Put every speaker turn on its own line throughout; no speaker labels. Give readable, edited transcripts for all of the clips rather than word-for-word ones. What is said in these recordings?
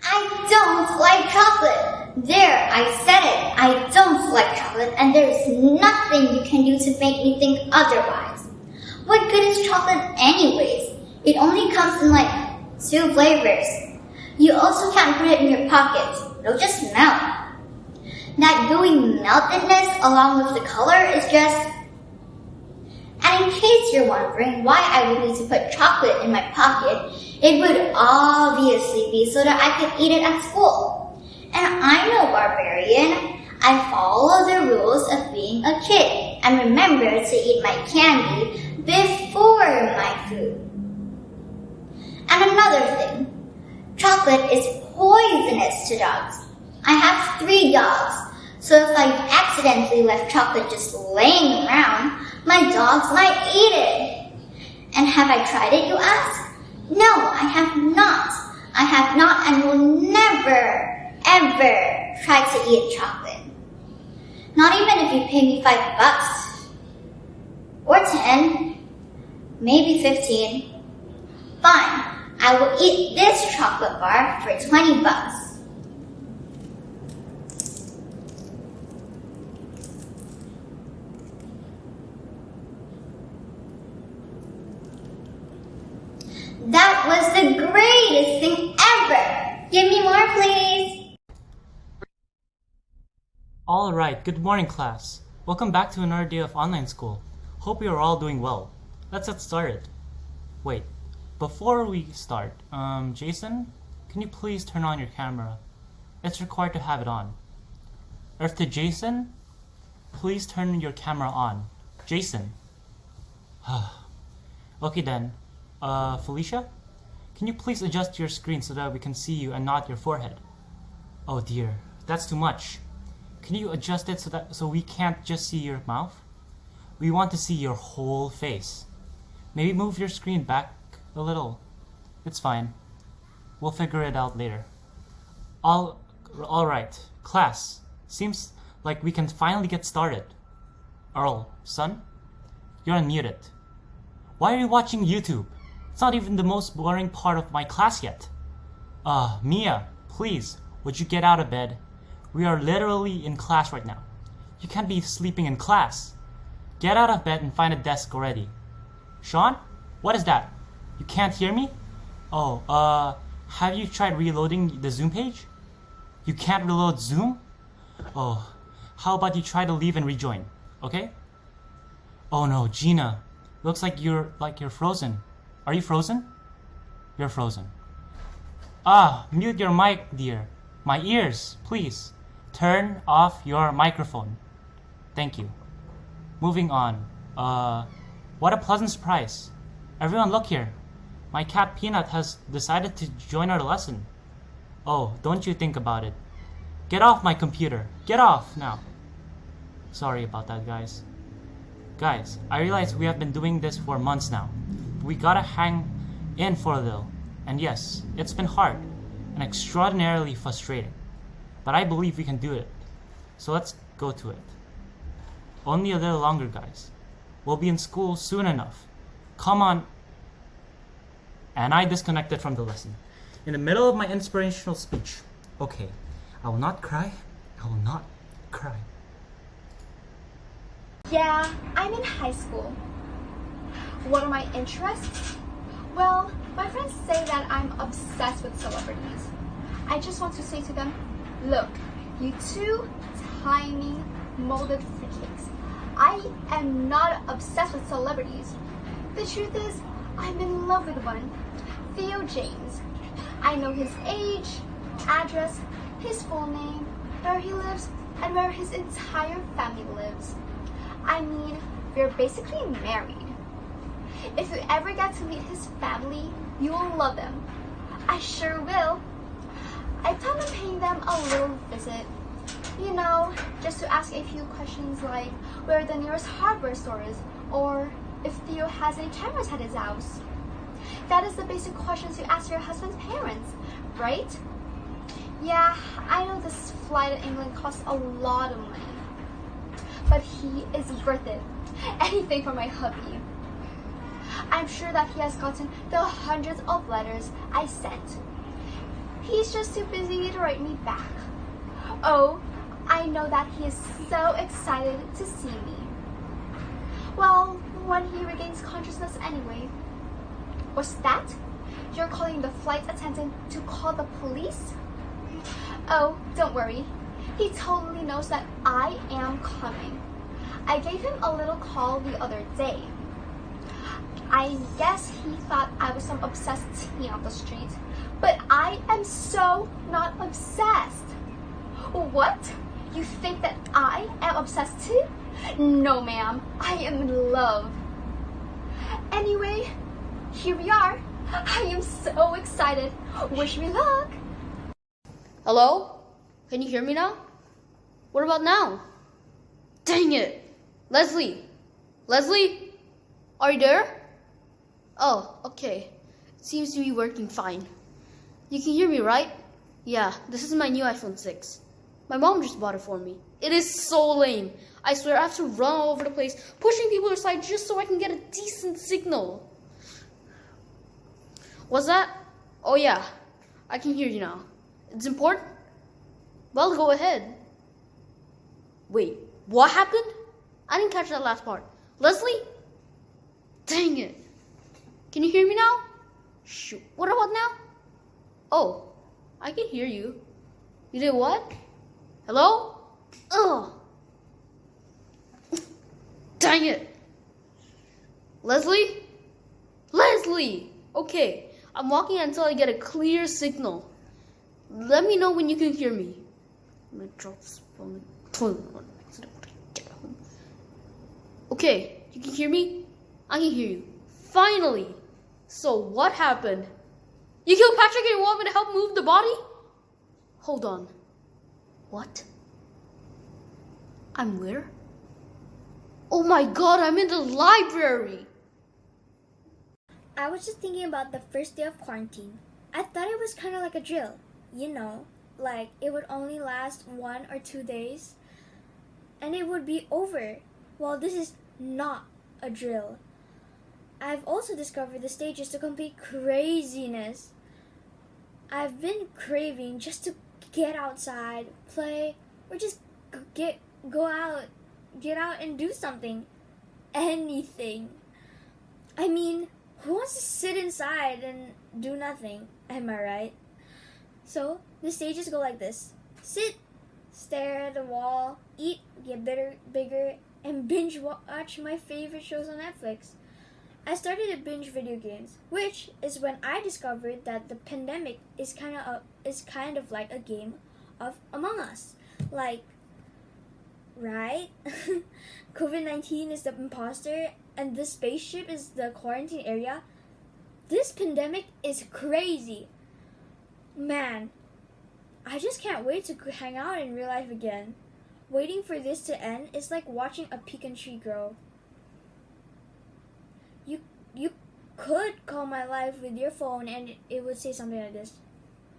I don't like chocolate. There, I said it. I don't like chocolate, and there's nothing you can do to make me think otherwise. What good is chocolate anyways? It only comes in like 2 flavors. You also can't put it in your pocket. It'll just melt. That gooey meltedness along with the color is just... And in case you're wondering why I would need to put chocolate in my pocket, it would obviously be so that I could eat it at school. And I'm no barbarian. I follow the rules of being a kid and remember to eat my candy before my food. And another thing, chocolate is poisonous to dogs. I have 3 dogs, so if I accidentally left chocolate just laying around, my dogs might eat it. And have I tried it, you ask? No, I have not. I have not and will never, ever try to eat chocolate. Not even if you pay me $5. Or 10. Maybe 15. Fine, I will eat this chocolate bar for $20. That was the greatest thing ever! Give me more, please!
Alright, good morning class. Welcome back to another day of online school. Hope you are all doing well. Let's get started. Wait, before we start, Jason, can you please turn on your camera? It's required to have it on. Earth to Jason, please turn your camera on. Jason. Okay then. Felicia, can you please adjust your screen so that we can see you and not your forehead? Oh dear, that's too much. Can you adjust it so we can't just see your mouth? We want to see your whole face. Maybe move your screen back a little. It's fine. We'll figure it out later. Alright, class. Seems like we can finally get started. Earl, son, you're unmuted. Why are you watching YouTube? It's not even the most boring part of my class yet. Mia, please, would you get out of bed? We are literally in class right now. You can't be sleeping in class. Get out of bed and find a desk already. Sean, what is that? You can't hear me? Oh, have you tried reloading the Zoom page? You can't reload Zoom? Oh, how about you try to leave and rejoin, okay? Oh no, Gina, looks like you're frozen. Are you frozen? You're frozen. Mute your mic, dear. My ears, please. Turn off your microphone. Thank you. Moving on. What a pleasant surprise. Everyone look here. My cat Peanut has decided to join our lesson. Oh, don't you think about it. Get off my computer. Get off now. Sorry about that, guys. Guys, I realize we have been doing this for months now. We gotta hang in for a little. And yes, it's been hard and extraordinarily frustrating. But I believe we can do it. So let's go to it. Only a little longer, guys. We'll be in school soon enough. Come on. And I disconnected from the lesson. In the middle of my inspirational speech. Okay, I will not cry. I will not cry.
Yeah, I'm in high school. What are my interests? Well, my friends say that I'm obsessed with celebrities. I just want to say to them, look, you 2 tiny molded fruitcakes. I am not obsessed with celebrities. The truth is, I'm in love with one, Theo James. I know his age, address, his full name, where he lives, and where his entire family lives. I mean, we're basically married. If you ever get to meet his family, you will love them. I sure will. I plan on paying them a little visit. You know, just to ask a few questions like where the nearest hardware store is, or if Theo has any cameras at his house. That is the basic questions you ask your husband's parents, right? Yeah, I know this flight to England costs a lot of money. But he is worth it. Anything for my hubby. I'm sure that he has gotten the hundreds of letters I sent. He's just too busy to write me back. Oh, I know that he is so excited to see me. Well, when he regains consciousness anyway. What's that? You're calling the flight attendant to call the police? Oh, don't worry. He totally knows that I am coming. I gave him a little call the other day. I guess he thought I was some obsessed teen on the street, but I am so not obsessed. What? You think that I am obsessed too? No, ma'am. I am in love. Anyway, here we are. I am so excited. Wish me luck.
Hello? Can you hear me now? What about now? Dang it! Leslie? Leslie? Are you there? Oh, okay. It seems to be working fine. You can hear me, right? Yeah, this is my new iPhone 6. My mom just bought it for me. It is so lame. I swear I have to run all over the place, pushing people aside just so I can get a decent signal. What's that? Oh yeah, I can hear you now. It's important? Well, go ahead. Wait, what happened? I didn't catch that last part. Leslie? Dang it. Can you hear me now? Shoot, what about now? Oh, I can hear you. You did what? Hello? Ugh. Dang it. Leslie? Leslie! Okay, I'm walking until I get a clear signal. Let me know when you can hear me. I'm gonna drop this phone in the toilet. Okay, you can hear me? I can hear you. Finally! So what happened? You killed Patrick and you want me to help move the body? Hold on. What? I'm where? Oh my god, I'm in the library!
I was just thinking about the first day of quarantine. I thought it was kind of like a drill, you know, like it would only last 1 or 2 days and it would be over. Well, this is not a drill. I've also discovered the stages to complete craziness. I've been craving just to get outside, play, or just get out and do something. Anything. I mean, who wants to sit inside and do nothing? Am I right? So, the stages go like this. Sit, stare at the wall, eat, get bigger, and binge watch my favorite shows on Netflix. I started to binge video games, which is when I discovered that the pandemic is kind of like a game of Among Us. Like, right? COVID-19 is the imposter and this spaceship is the quarantine area. This pandemic is crazy. Man, I just can't wait to hang out in real life again. Waiting for this to end is like watching a pecan tree grow. You could call my life with your phone and it would say something like this.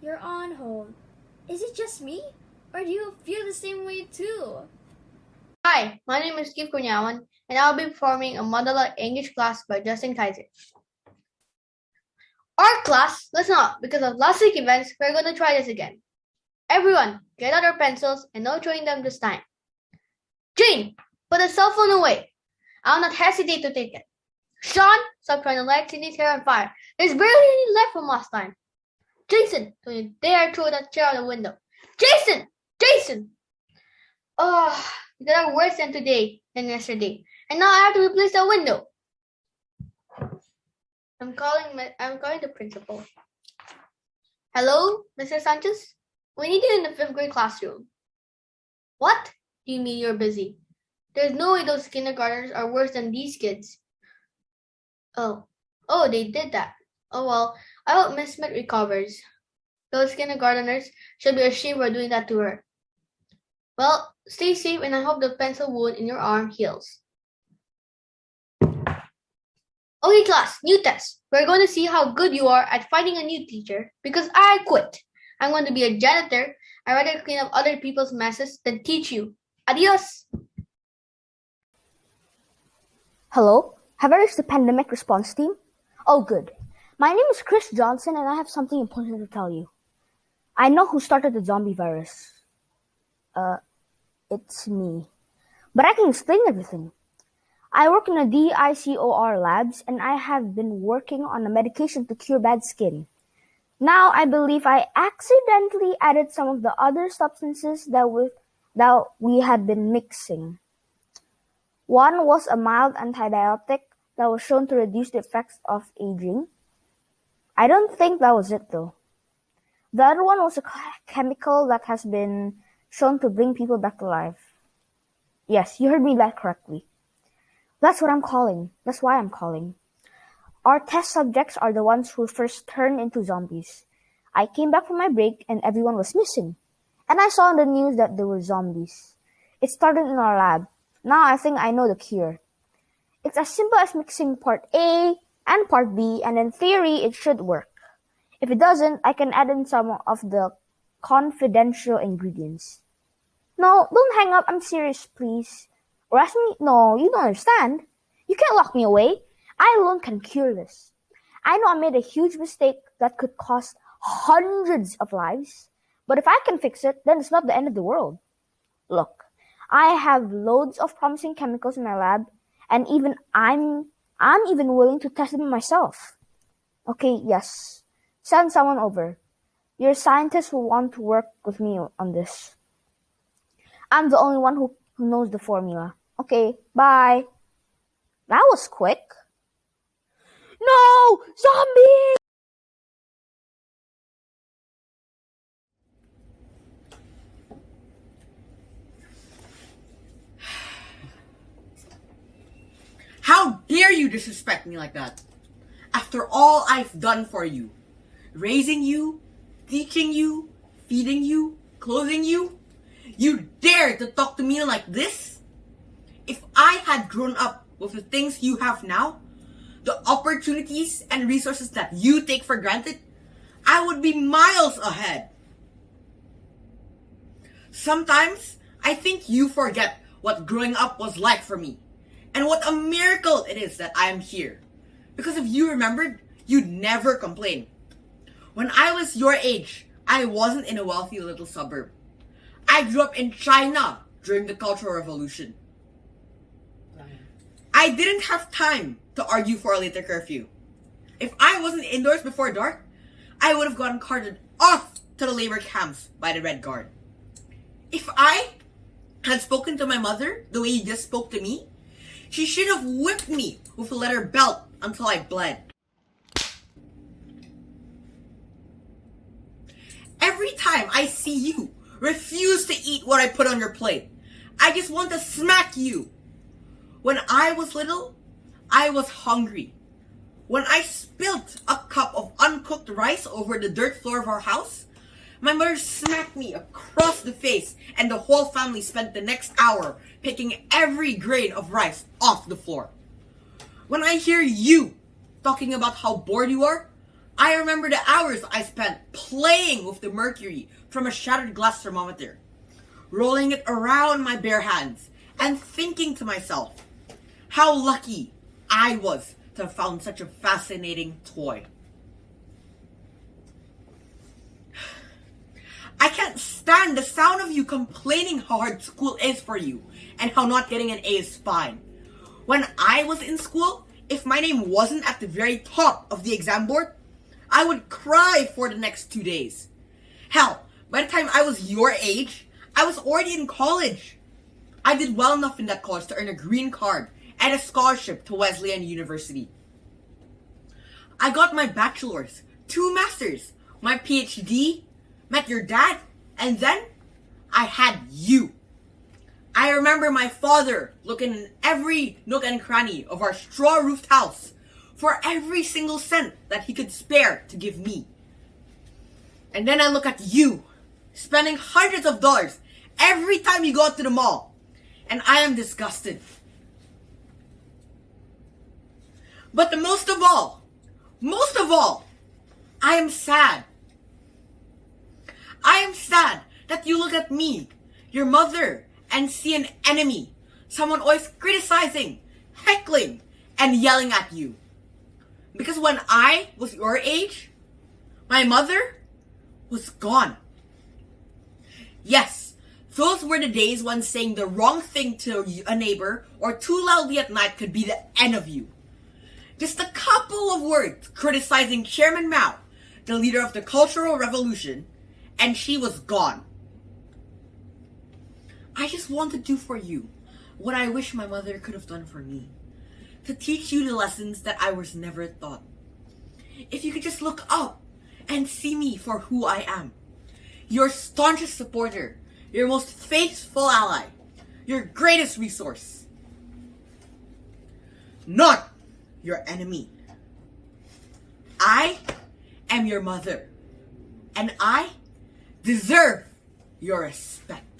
You're on hold. Is it just me? Or do you feel the same way too?
Hi, my name is Steve Kunyawan, and I'll be performing a monologue English class by Justin Kaiser. Our class, listen up, because of last week's events, we're going to try this again. Everyone, get out your pencils and no throwing them this time. Jane, put the cell phone away. I'll not hesitate to take it. Sean, stop trying to light Cindy's hair on fire. There's barely any left from last time. Jason, don't you dare throw that chair out the window. Jason! Oh, you got worse than today than yesterday. And now I have to replace the window. I'm calling the principal. Hello, Mr. Sanchez? We need you in the 5th grade classroom. What? Do you mean you're busy? There's no way those kindergartners are worse than these kids. Oh, they did that. Oh well, I hope Miss Smith recovers. Those kindergartners should be ashamed for doing that to her. Well, stay safe and I hope the pencil wound in your arm heals. Okay class, new test. We're going to see how good you are at finding a new teacher because I quit. I'm going to be a janitor. I'd rather clean up other people's messes than teach you. Adios!
Hello, have I reached the pandemic response team? Oh, good. My name is Chris Johnson and I have something important to tell you. I know who started the zombie virus. It's me. But I can explain everything. I work in a DICOR labs and I have been working on a medication to cure bad skin. Now I believe I accidentally added some of the other substances that we had been mixing. One was a mild antibiotic that was shown to reduce the effects of aging. I don't think that was it though. The other one was a chemical that has been shown to bring people back to life. Yes, you heard me that correctly. That's what I'm calling. That's why I'm calling. Our test subjects are the ones who first turn into zombies. I came back from my break and everyone was missing. And I saw in the news that there were zombies. It started in our lab. Now I think I know the cure. It's as simple as mixing part A and part B, and in theory it should work. If it doesn't, I can add in some of the confidential ingredients. No, don't hang up. I'm serious, please. Or ask me. No, you don't understand. You can't lock me away. I alone can cure this. I know I made a huge mistake that could cost hundreds of lives. But if I can fix it, then it's not the end of the world. Look, I have loads of promising chemicals in my lab, and I'm even willing to test them myself. Okay, yes. Send someone over. Your scientists will want to work with me on this. I'm the only one who knows the formula. Okay, bye. That was quick. No! Zombie!
How dare you disrespect me like that? After all I've done for you. Raising you, teaching you, feeding you, clothing you. You dare to talk to me like this? If I had grown up with the things you have now, the opportunities and resources that you take for granted, I would be miles ahead. Sometimes I think you forget what growing up was like for me, and what a miracle it is that I am here. Because if you remembered, you'd never complain. When I was your age, I wasn't in a wealthy little suburb. I grew up in China during the Cultural Revolution. I didn't have time to argue for a later curfew. If I wasn't indoors before dark, I would have gotten carted off to the labor camps by the Red Guard. If I had spoken to my mother the way you just spoke to me, she should have whipped me with a leather belt until I bled. Every time I see you refuse to eat what I put on your plate, I just want to smack you. When I was little, I was hungry. When I spilt a cup of uncooked rice over the dirt floor of our house, my mother smacked me across the face, and the whole family spent the next hour picking every grain of rice off the floor. When I hear you talking about how bored you are, I remember the hours I spent playing with the mercury from a shattered glass thermometer, rolling it around my bare hands, and thinking to myself, how lucky I was to have found such a fascinating toy. I can't stand the sound of you complaining how hard school is for you and how not getting an A is fine. When I was in school, if my name wasn't at the very top of the exam board, I would cry for the next 2 days. Hell, by the time I was your age, I was already in college. I did well enough in that college to earn a green card and a scholarship to Wesleyan University. I got my bachelor's, 2 masters, my PhD, met your dad, and then I had you. I remember my father looking in every nook and cranny of our straw-roofed house for every single cent that he could spare to give me. And then I look at you, spending hundreds of dollars every time you go out to the mall, and I am disgusted. But the most of all, I am sad. I am sad that you look at me, your mother, and see an enemy. Someone always criticizing, heckling, and yelling at you. Because when I was your age, my mother was gone Yes, those were the days when saying the wrong thing to a neighbor or too loudly at night could be the end of you. Just a couple of words criticizing Chairman Mao, the leader of the Cultural Revolution, and she was gone. I just want to do for you what I wish my mother could have done for me. To teach you the lessons that I was never taught. If you could just look up and see me for who I am. Your staunchest supporter, your most faithful ally, your greatest resource. Not your enemy. I am your mother, and I deserve your respect.